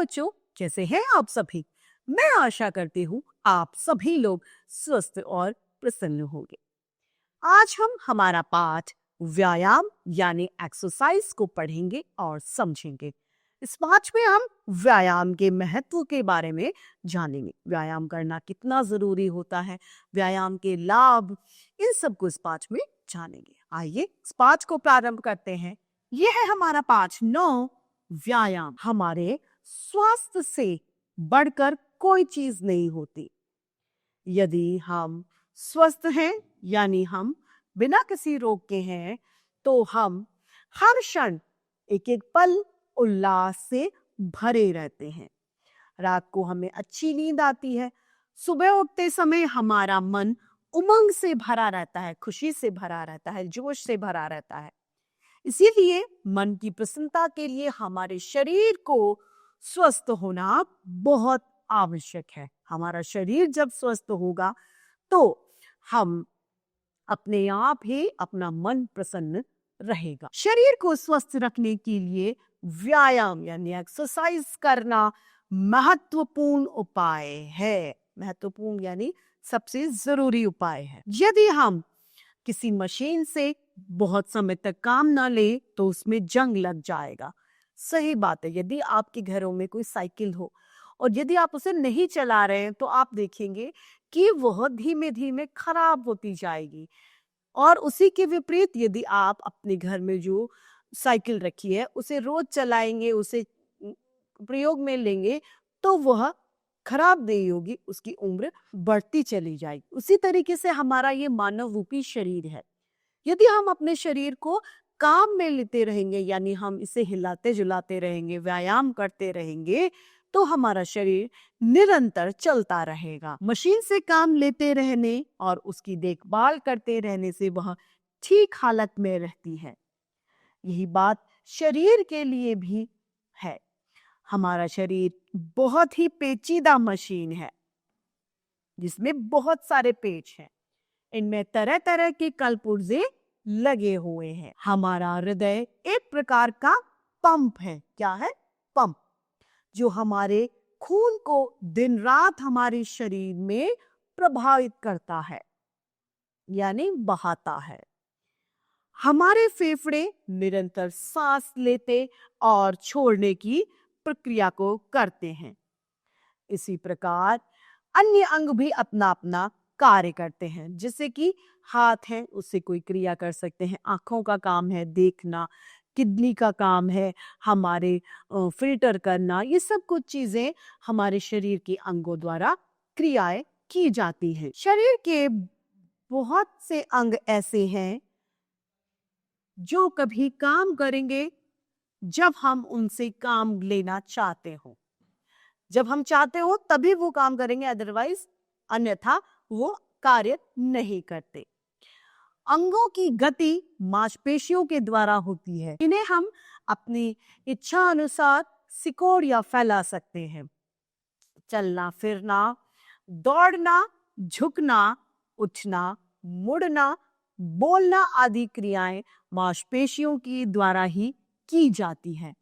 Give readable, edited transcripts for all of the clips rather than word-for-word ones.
बच्चों, कैसे हैं आप सभी? मैं आशा करती हूँ आप सभी लोग स्वस्थ और प्रसन्न होंगे। आज हम हमारा पाठ व्यायाम यानी एक्सरसाइज को पढ़ेंगे और समझेंगे। इस पाठ में हम व्यायाम के महत्व के बारे में जानेंगे। व्यायाम करना कितना जरूरी होता है, व्यायाम के लाभ, इन सब को इस पाठ में जानेंगे। आइए इस पाठ को प्रारंभ करते हैं। यह है हमारा पाठ 9, व्यायाम। हमारे स्वास्थ्य से बढ़कर कोई चीज नहीं होती। यदि हम स्वस्थ हैं यानी हम बिना किसी रोग के हैं, तो हम हर क्षण एक एक पल उल्लास से भरे रहते हैं। रात को हमें अच्छी नींद आती है, सुबह उठते समय हमारा मन उमंग से भरा रहता है, खुशी से भरा रहता है, जोश से भरा रहता है। इसीलिए मन की प्रसन्नता के लिए हमारे शरीर को स्वस्थ होना बहुत आवश्यक है। हमारा शरीर जब स्वस्थ होगा तो हम अपने आप ही अपना मन प्रसन्न रहेगा। शरीर को स्वस्थ रखने के लिए व्यायाम यानी एक्सरसाइज करना महत्वपूर्ण उपाय है। महत्वपूर्ण यानी सबसे जरूरी उपाय है। यदि हम किसी मशीन से बहुत समय तक काम ना ले तो उसमें जंग लग जाएगा। सही बात है। यदि आपके घरों में कोई साइकिल हो और यदि आप उसे नहीं चला रहे हैं तो आप देखेंगे कि वह धीमे धीमे खराब होती जाएगी। और उसी के विपरीत यदि आप अपने घर में जो साइकिल रखी है उसे रोज चलाएंगे, उसे प्रयोग में लेंगे, तो वह खराब नहीं होगी, उसकी उम्र बढ़ती चली जाएगी। उसी तरीके से हमारा ये मानव रूपी शरीर है। यदि हम अपने शरीर को काम में लेते रहेंगे यानी हम इसे हिलाते जुलाते रहेंगे, व्यायाम करते रहेंगे, तो हमारा शरीर निरंतर चलता रहेगा। मशीन से काम लेते रहने और उसकी देखभाल करते रहने से वह ठीक हालत में रहती है। यही बात शरीर के लिए भी है। हमारा शरीर बहुत ही पेचीदा मशीन है जिसमें बहुत सारे पेच हैं। इनमें तरह तरह के कलपुर्जे लगे हुए हैं। हमारा हृदय एक प्रकार का पंप है। क्या है? पंप, जो हमारे खून को दिन रात हमारे शरीर में प्रभावित करता है यानी बहाता है। हमारे फेफड़े निरंतर सांस लेते और छोड़ने की प्रक्रिया को करते हैं। इसी प्रकार अन्य अंग भी अपना अपना कार्य करते हैं। जैसे कि हाथ है, उससे कोई क्रिया कर सकते हैं। आंखों का काम है देखना, किडनी का काम है हमारे फिल्टर करना। ये सब कुछ चीजें हमारे शरीर के अंगों द्वारा क्रियाएं की जाती हैं। शरीर के बहुत से अंग ऐसे हैं जो कभी काम करेंगे जब हम उनसे काम लेना चाहते हो। जब हम चाहते हो तभी वो काम करेंगे, अदरवाइज अन्यथा वो कार्य नहीं करते। अंगों की गति मांसपेशियों के द्वारा होती है। इन्हें हम अपनी इच्छा अनुसार सिकोड़ या फैला सकते हैं। चलना फिरना, दौड़ना, झुकना, उठना, मुड़ना, बोलना आदि क्रियाएं मांसपेशियों के द्वारा ही की जाती हैं।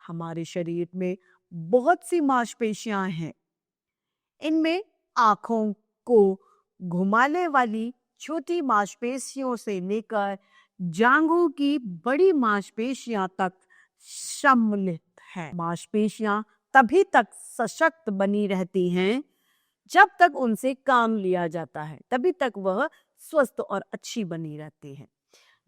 हमारे शरीर में बहुत सी मांसपेशियां हैं। इनमें आंखों को घुमाने वाली छोटी मांसपेशियों से लेकर जांघों की बड़ी मांसपेशियां तक सम्मिलित है। मांसपेशियां तभी तक सशक्त बनी रहती हैं जब तक उनसे काम लिया जाता है, तभी तक वह स्वस्थ और अच्छी बनी रहती है।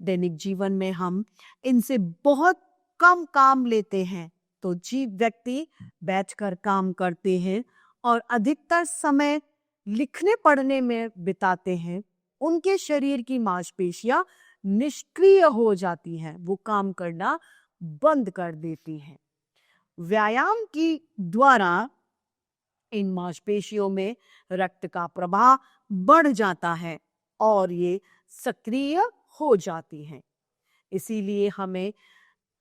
दैनिक जीवन में हम इनसे बहुत कम काम लेते हैं, तो जीव व्यक्ति बैठकर काम करते हैं और अधिकतर समय लिखने पढ़ने में बिताते हैं। उनके शरीर की मांसपेशियां निष्क्रिय हो जाती हैं, वो काम करना बंद कर देती हैं। व्यायाम की द्वारा इन मांसपेशियों में रक्त का प्रवाह बढ़ जाता है और ये सक्रिय हो जाती हैं। इसीलिए हमें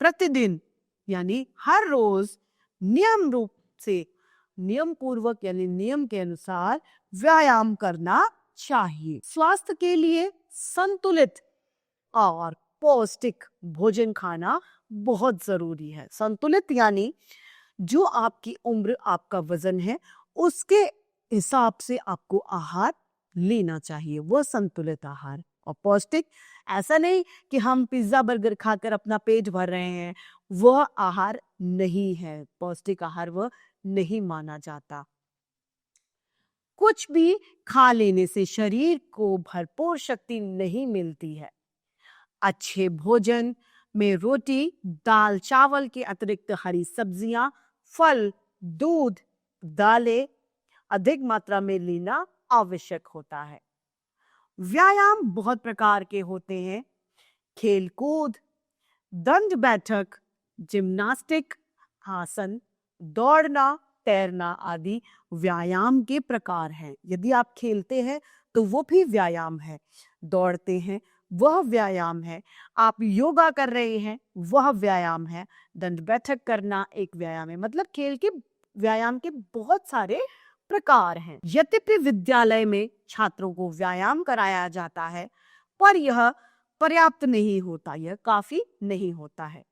प्रतिदिन यानी हर रोज नियम रूप से, नियम पूर्वक यानी नियम के अनुसार व्यायाम करना चाहिए। स्वास्थ्य के लिए संतुलित और पौष्टिक भोजन खाना बहुत जरूरी है। संतुलित यानी जो आपकी उम्र, आपका वजन है, उसके हिसाब से आपको आहार लेना चाहिए, वो संतुलित आहार और पौष्टिक। ऐसा नहीं कि हम पिज्जा बर्गर खाकर अपना पेट भर रहे हैं, वह आहार नहीं है, पौष्टिक आहार वह नहीं माना जाता। कुछ भी खा लेने से शरीर को भरपूर शक्ति नहीं मिलती है। अच्छे भोजन में रोटी, दाल, चावल के अतिरिक्त हरी सब्जियां, फल, दूध, दालें अधिक मात्रा में लेना आवश्यक होता है। व्यायाम बहुत प्रकार के होते हैं। खेलकूद, दंड बैठक, जिम्नास्टिक, आसन, दौड़ना, तैरना आदि व्यायाम के प्रकार हैं। यदि आप खेलते हैं तो वो भी व्यायाम है, दौड़ते हैं वह व्यायाम है, आप योगा कर रहे हैं वह व्यायाम है, दंड बैठक करना एक व्यायाम है। मतलब खेल के व्यायाम के बहुत सारे प्रकार हैं। यद्यपि विद्यालय में छात्रों को व्यायाम कराया जाता है, पर यह पर्याप्त नहीं होता, यह काफी नहीं होता है।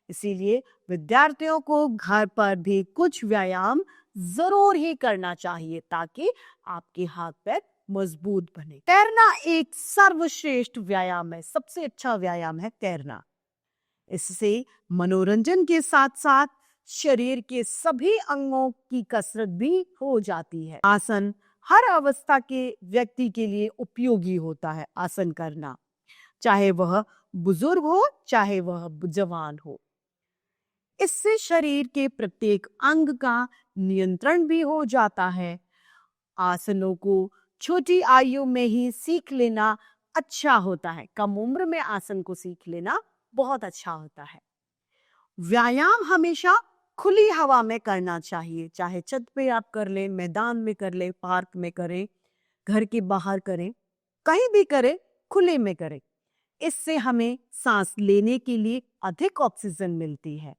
इसीलिए विद्यार्थियों को घर पर भी कुछ व्यायाम जरूर ही करना चाहिए ताकि आपके हाथ पैर मजबूत बने। तैरना एक सर्वश्रेष्ठ व्यायाम है, सबसे अच्छा व्यायाम है तैरना। इससे मनोरंजन के साथ साथ शरीर के सभी अंगों की कसरत भी हो जाती है। आसन हर अवस्था के व्यक्ति के लिए उपयोगी होता है। आसन करना, चाहे वह बुजुर्ग हो चाहे वह जवान हो, इससे शरीर के प्रत्येक अंग का नियंत्रण भी हो जाता है। आसनों को छोटी आयु में ही सीख लेना अच्छा होता है। कम उम्र में आसन को सीख लेना बहुत अच्छा होता है। व्यायाम हमेशा खुली हवा में करना चाहिए, चाहे छत पे आप कर लें, मैदान में कर लें, पार्क में करें, घर के बाहर करें, कहीं भी करें, खुले में करें। इससे हमें सांस लेने के लिए अधिक ऑक्सीजन मिलती है।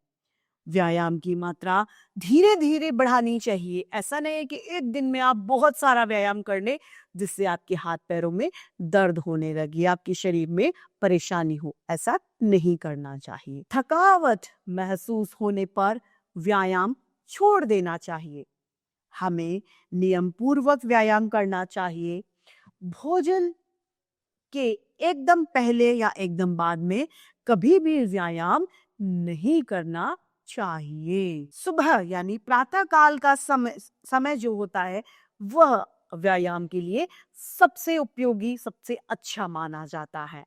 व्यायाम की मात्रा धीरे धीरे बढ़ानी चाहिए। ऐसा नहीं है कि एक दिन में आप बहुत सारा व्यायाम कर लें जिससे आपके हाथ पैरों में दर्द होने लगे, आपके शरीर में परेशानी हो। ऐसा नहीं करना चाहिए। थकावट महसूस होने पर व्यायाम छोड़ देना चाहिए। हमें नियम पूर्वक व्यायाम करना चाहिए। भोजन के एकदम पहले या एकदम बाद में कभी भी व्यायाम नहीं करना चाहिए। सुबह यानी प्रातः काल का समय जो होता है वह व्यायाम के लिए सबसे उपयोगी, सबसे अच्छा माना जाता है।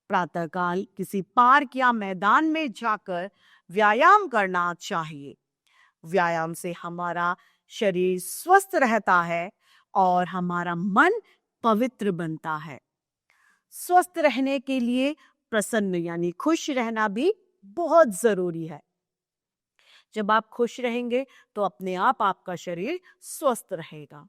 प्रातः काल किसी पार्क या मैदान में जाकर व्यायाम करना चाहिए। व्यायाम से हमारा शरीर स्वस्थ रहता है और हमारा मन पवित्र बनता है। स्वस्थ रहने के लिए प्रसन्न यानी खुश रहना भी बहुत जरूरी है। जब आप खुश रहेंगे तो अपने आप आपका शरीर स्वस्थ रहेगा।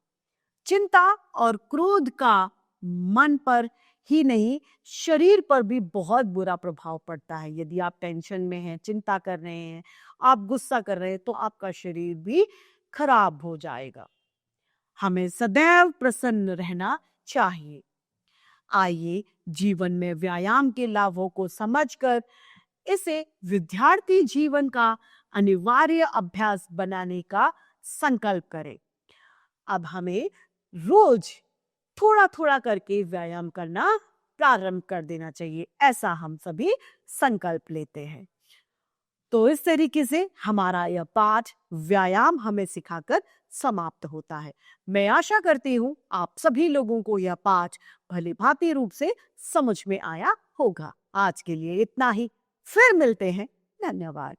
चिंता और क्रोध का मन पर ही नहीं, शरीर पर भी बहुत बुरा प्रभाव पड़ता है। यदि आप टेंशन में हैं, चिंता कर रहे हैं, आप गुस्सा कर रहे हैं, तो आपका शरीर भी खराब हो जाएगा। हमें सदैव प्रसन्न रहना चाहिए। आइए जीवन में व्यायाम के लाभों को समझकर इसे विद्यार्थी जीवन का अनिवार्य अभ्यास बनाने का संकल्प करें। अब हमें रोज थोड़ा थोड़ा करके व्यायाम करना प्रारंभ कर देना चाहिए, ऐसा हम सभी संकल्प लेते हैं। तो इस तरीके से हमारा यह पाठ व्यायाम हमें सिखाकर समाप्त होता है। मैं आशा करती हूँ आप सभी लोगों को यह पाठ भली भांति रूप से समझ में आया होगा। आज के लिए इतना ही, फिर मिलते हैं। धन्यवाद।